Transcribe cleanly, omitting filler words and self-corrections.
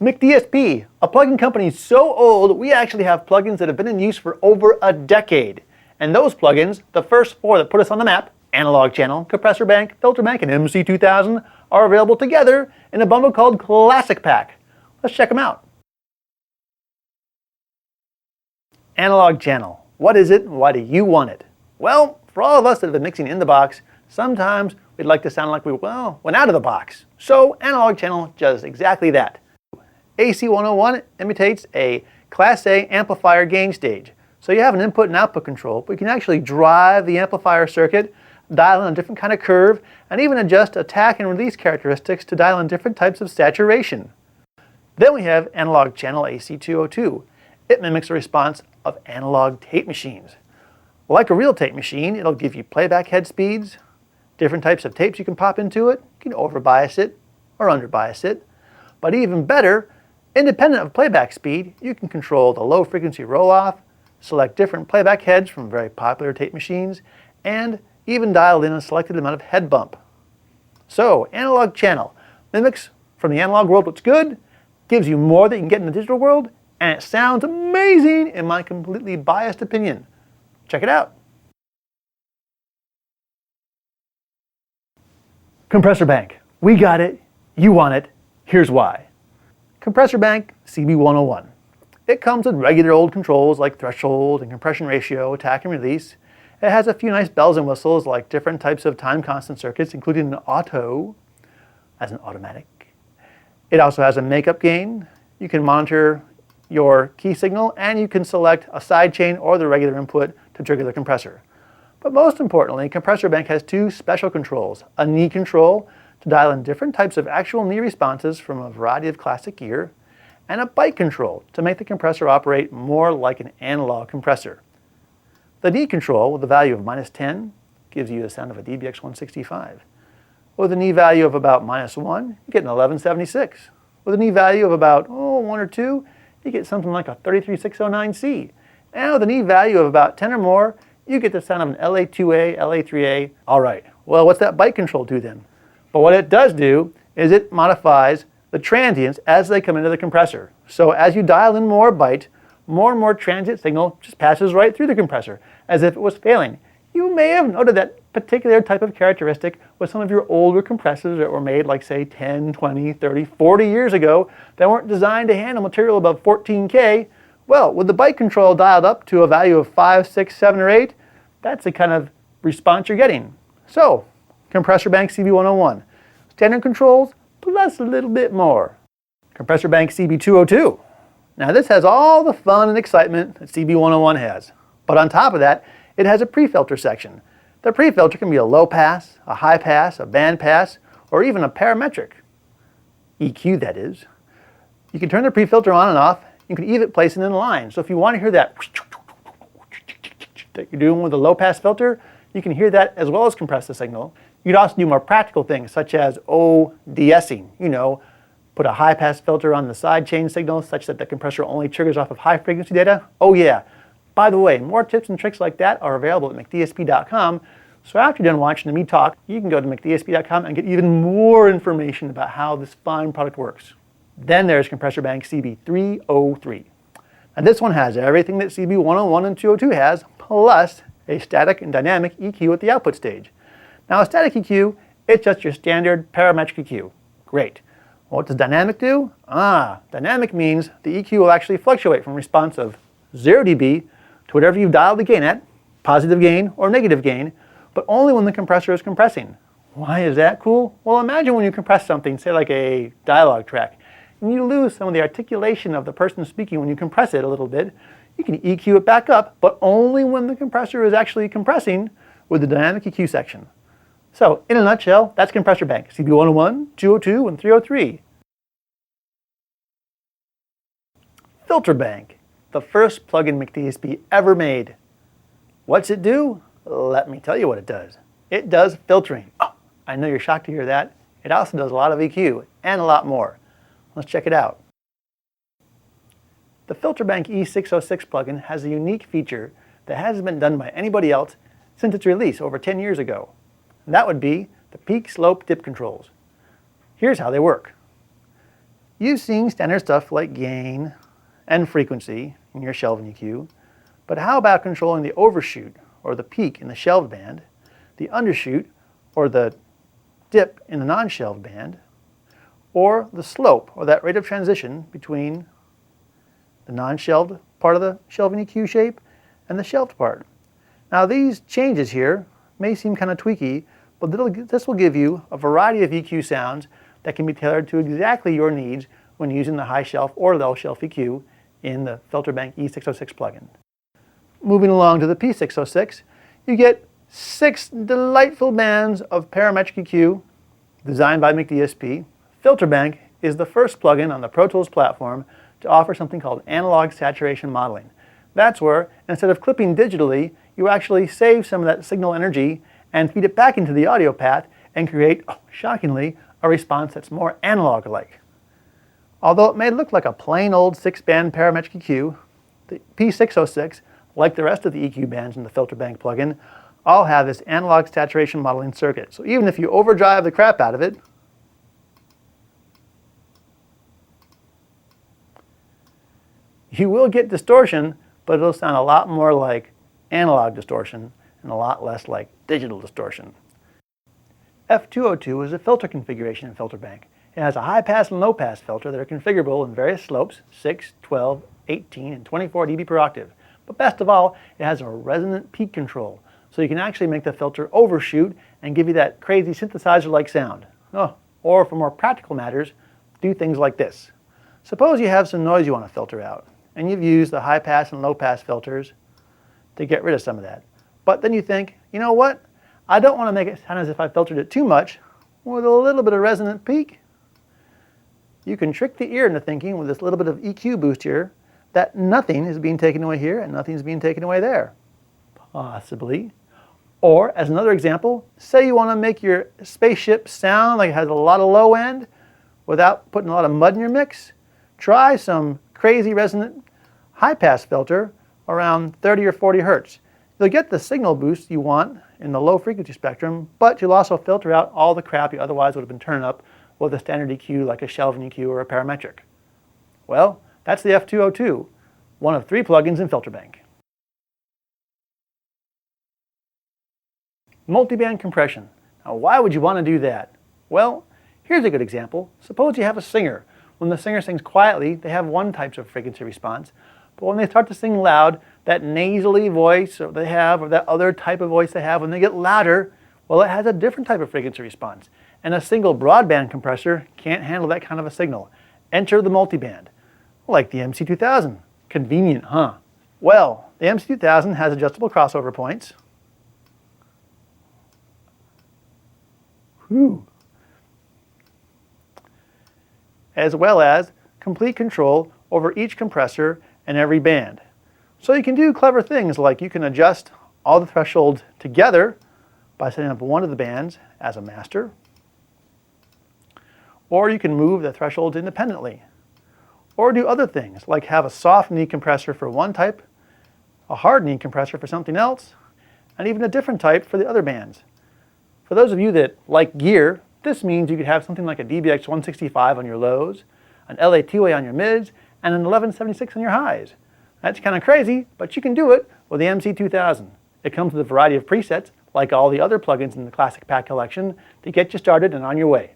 McDSP, a plugin company so old we actually have plugins that have been in use for over a decade. And those plugins, the first 4 that put us on the map, Analog Channel, Compressor Bank, Filter Bank, and MC2000, are available together in a bundle called Classic Pack. Let's check them out. Analog Channel. What is it and why do you want it? Well, for all of us that have been mixing in the box, sometimes we'd like to sound like we, went out of the box. So Analog Channel does exactly that. AC101 imitates a Class A amplifier gain stage. So you have an input and output control, but you can actually drive the amplifier circuit, dial in a different kind of curve, and even adjust attack and release characteristics to dial in different types of saturation. Then we have Analog Channel AC202. It mimics the response of analog tape machines. Like a real tape machine, it'll give you playback head speeds, different types of tapes you can pop into it. You can overbias it or underbias it. But even better, independent of playback speed, you can control the low frequency roll-off, select different playback heads from very popular tape machines, and even dial in a selected amount of head bump. So, Analog Channel mimics from the analog world what's good, gives you more that you can get in the digital world, and it sounds amazing in my completely biased opinion. Check it out. Compressor Bank. We got it. You want it. Here's why. Compressor Bank CB101. It comes with regular old controls like threshold and compression ratio, attack and release. It has a few nice bells and whistles like different types of time constant circuits, including an auto as an automatic. It also has a makeup gain. You can monitor your key signal and you can select a sidechain or the regular input to trigger the compressor. But most importantly, Compressor Bank has 2 special controls, a knee control to dial in different types of actual knee responses from a variety of classic gear, and a bite control to make the compressor operate more like an analog compressor. The knee control with a value of -10 gives you the sound of a DBX165. With a knee value of about -1, you get an 1176. With a knee value of about 1 or 2, you get something like a 33609C. And with a knee value of about 10 or more, you get the sound of an LA2A, LA3A. All right, well, what's that bite control do then? But what it does do is it modifies the transients as they come into the compressor. So as you dial in more bite, more and more transient signal just passes right through the compressor as if it was failing. You may have noted that particular type of characteristic with some of your older compressors that were made like say 10, 20, 30, 40 years ago that weren't designed to handle material above 14K. Well, with the bite control dialed up to a value of 5, 6, 7, or 8, that's the kind of response you're getting. So, Compressor Bank CB101. Standard controls plus a little bit more. Compressor Bank CB202. Now this has all the fun and excitement that CB101 has. But on top of that, it has a pre-filter section. The pre-filter can be a low pass, a high pass, a band pass, or even a parametric. EQ, that is. You can turn the pre-filter on and off. You can even place it in line. So if you want to hear that that you're doing with a low pass filter, you can hear that as well as compress the signal. You could also do more practical things such as ODSing. Put a high pass filter on the side chain signal such that the compressor only triggers off of high frequency data. Oh yeah. By the way, more tips and tricks like that are available at McDSP.com. So after you're done watching me talk, you can go to McDSP.com and get even more information about how this fine product works. Then there's Compressor Bank CB303. Now this one has everything that CB101 and 202 has, plus a static and dynamic EQ at the output stage. Now a static EQ, it's just your standard parametric EQ. Great. What does dynamic do? Dynamic means the EQ will actually fluctuate from a response of 0 dB to whatever you've dialed the gain at, positive gain or negative gain, but only when the compressor is compressing. Why is that cool? Well, imagine when you compress something, say like a dialogue track, and you lose some of the articulation of the person speaking when you compress it a little bit. You can EQ it back up, but only when the compressor is actually compressing with the dynamic EQ section. So, in a nutshell, that's Compressor Bank, CB101, 202, and 303. Filter Bank, the first plugin McDSP ever made. What's it do? Let me tell you what it does. It does filtering. Oh, I know you're shocked to hear that. It also does a lot of EQ and a lot more. Let's check it out. The Filter Bank E606 plugin has a unique feature that hasn't been done by anybody else since its release over 10 years ago. And that would be the peak slope dip controls. Here's how they work. You've seen standard stuff like gain and frequency in your shelved EQ, but how about controlling the overshoot or the peak in the shelved band, the undershoot or the dip in the non-shelved band, or the slope or that rate of transition between the non-shelved part of the shelved EQ shape and the shelved part? Now these changes here may seem kind of tweaky, but this will give you a variety of EQ sounds that can be tailored to exactly your needs when using the high shelf or low shelf EQ in the Filter Bank E606 plugin. Moving along to the P606, you get 6 delightful bands of parametric EQ designed by McDSP. Filter Bank is the first plugin on the Pro Tools platform to offer something called analog saturation modeling. That's where, instead of clipping digitally, you actually save some of that signal energy and feed it back into the audio path and create, shockingly, a response that's more analog-like. Although it may look like a plain old 6-band parametric EQ, the P606, like the rest of the EQ bands in the Filter Bank plugin, all have this analog saturation modeling circuit. So even if you overdrive the crap out of it, you will get distortion, but it'll sound a lot more like analog distortion and a lot less like digital distortion. F202 is a filter configuration in Filter Bank. It has a high-pass and low-pass filter that are configurable in various slopes, 6, 12, 18, and 24 dB per octave. But best of all, it has a resonant peak control, so you can actually make the filter overshoot and give you that crazy synthesizer-like sound. Or for more practical matters, do things like this. Suppose you have some noise you want to filter out, and you've used the high-pass and low-pass filters to get rid of some of that. But then you think, you know what? I don't want to make it sound as if I filtered it too much. With a little bit of resonant peak, you can trick the ear into thinking with this little bit of EQ boost here that nothing is being taken away here and nothing's being taken away there. Possibly. Or, as another example, say you want to make your spaceship sound like it has a lot of low end without putting a lot of mud in your mix. Try some crazy resonant high-pass filter around 30 or 40 hertz. You'll get the signal boost you want in the low frequency spectrum, but you'll also filter out all the crap you otherwise would have been turning up with a standard EQ like a shelving EQ or a parametric. Well, that's the F202, one of 3 plugins in Filter Bank. Multiband compression. Now why would you want to do that? Well, here's a good example. Suppose you have a singer. When the singer sings quietly, they have one type of frequency response. But when they start to sing loud, that nasally voice they have, or that other type of voice they have, when they get louder, well, it has a different type of frequency response. And a single broadband compressor can't handle that kind of a signal. Enter the multiband, like the MC2000. Convenient, huh? Well, the MC2000 has adjustable crossover points. As well as complete control over each compressor and every band. So you can do clever things like you can adjust all the thresholds together by setting up one of the bands as a master, or you can move the thresholds independently, or do other things like have a soft knee compressor for one type, a hard knee compressor for something else, and even a different type for the other bands. For those of you that like gear, this means you could have something like a DBX 165 on your lows, an LA2A on your mids, and an 1176 on your highs. That's kind of crazy, but you can do it with the MC2000. It comes with a variety of presets, like all the other plugins in the Classic Pack collection, to get you started and on your way.